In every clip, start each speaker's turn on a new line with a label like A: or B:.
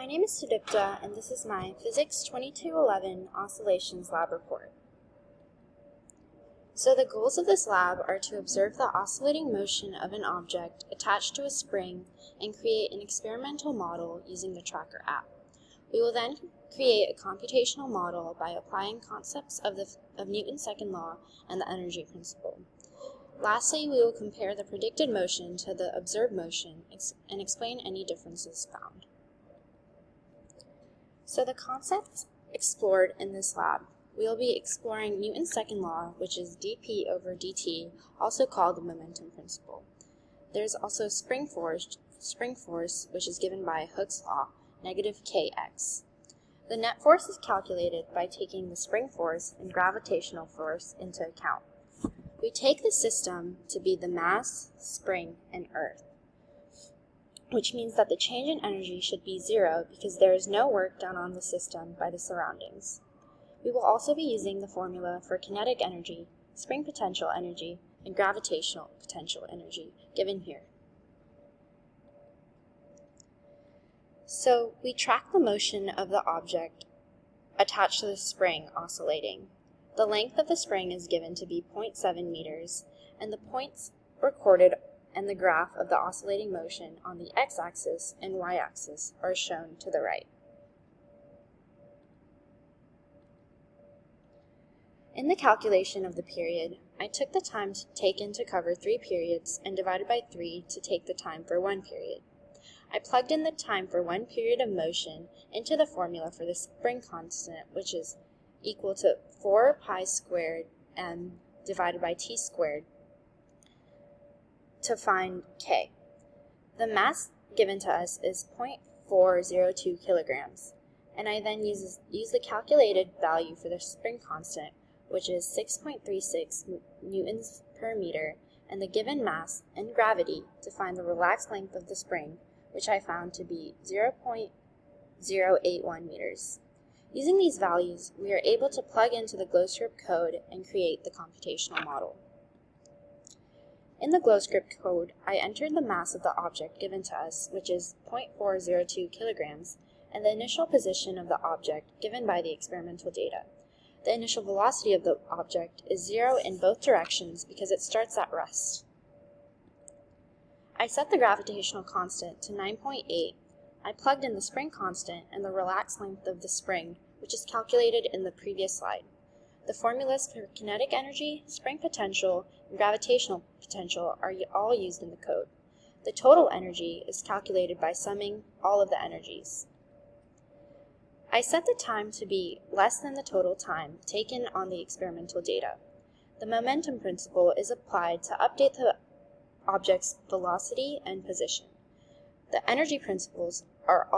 A: My name is Sudipta, and this is my Physics 2211 Oscillations Lab report. So the goals of this lab are to observe the oscillating motion of an object attached to a spring and create an experimental model using the Tracker app. We will then create a computational model by applying concepts of Newton's second law and the energy principle. Lastly, we will compare the predicted motion to the observed motion and explain any differences found. So the concepts explored in this lab, we will be exploring Newton's second law, which is dP over dt, also called the momentum principle. There's also spring force, which is given by Hooke's law, negative kx. The net force is calculated by taking the spring force and gravitational force into account. We take the system to be the mass, spring, and earth, which means that the change in energy should be zero because there is no work done on the system by the surroundings. We will also be using the formula for kinetic energy, spring potential energy, and gravitational potential energy given here. So we track the motion of the object attached to the spring oscillating. The length of the spring is given to be 0.7 meters, and the points recorded and the graph of the oscillating motion on the x-axis and y-axis are shown to the right. In the calculation of the period, I took the time taken to cover 3 periods and divided by 3 to take the time for 1 period. I plugged in the time for 1 period of motion into the formula for the spring constant, which is equal to 4 pi squared m divided by t squared, to find K. The mass given to us is 0.402 kilograms, and I then use the calculated value for the spring constant, which is 6.36 newtons per meter, and the given mass and gravity to find the relaxed length of the spring, which I found to be 0.081 meters. Using these values, we are able to plug into the GlowScript code and create the computational model. In the GlowScript code, I entered the mass of the object given to us, which is 0.402 kilograms, and the initial position of the object given by the experimental data. The initial velocity of the object is 0 in both directions because it starts at rest. I set the gravitational constant to 9.8. I plugged in the spring constant and the relaxed length of the spring, which is calculated in the previous slide. The formulas for kinetic energy, spring potential, and gravitational potential are all used in the code. The total energy is calculated by summing all of the energies. I set the time to be less than the total time taken on the experimental data. The momentum principle is applied to update the object's velocity and position. The energy principles are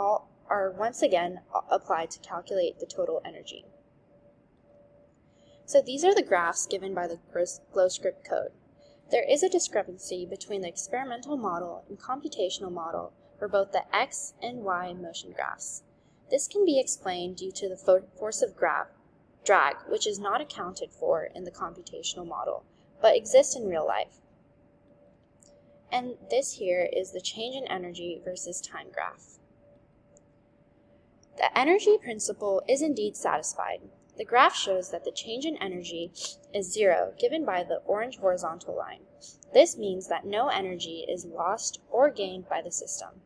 A: once again applied to calculate the total energy. So these are the graphs given by the GlowScript code. There is a discrepancy between the experimental model and computational model for both the x and y motion graphs. This can be explained due to the force of drag, which is not accounted for in the computational model, but exists in real life. And this here is the change in energy versus time graph. The energy principle is indeed satisfied. The graph shows that the change in energy is 0, given by the orange horizontal line. This means that no energy is lost or gained by the system.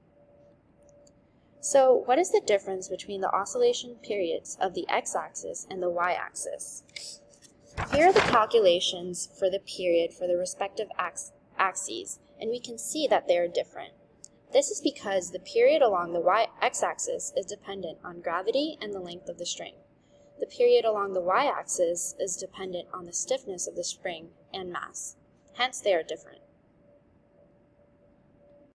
A: So, what is the difference between the oscillation periods of the x-axis and the y-axis? Here are the calculations for the period for the respective axes, and we can see that they are different. This is because the period along the x-axis is dependent on gravity and the length of the string. The period along the y-axis is dependent on the stiffness of the spring and mass. Hence, they are different.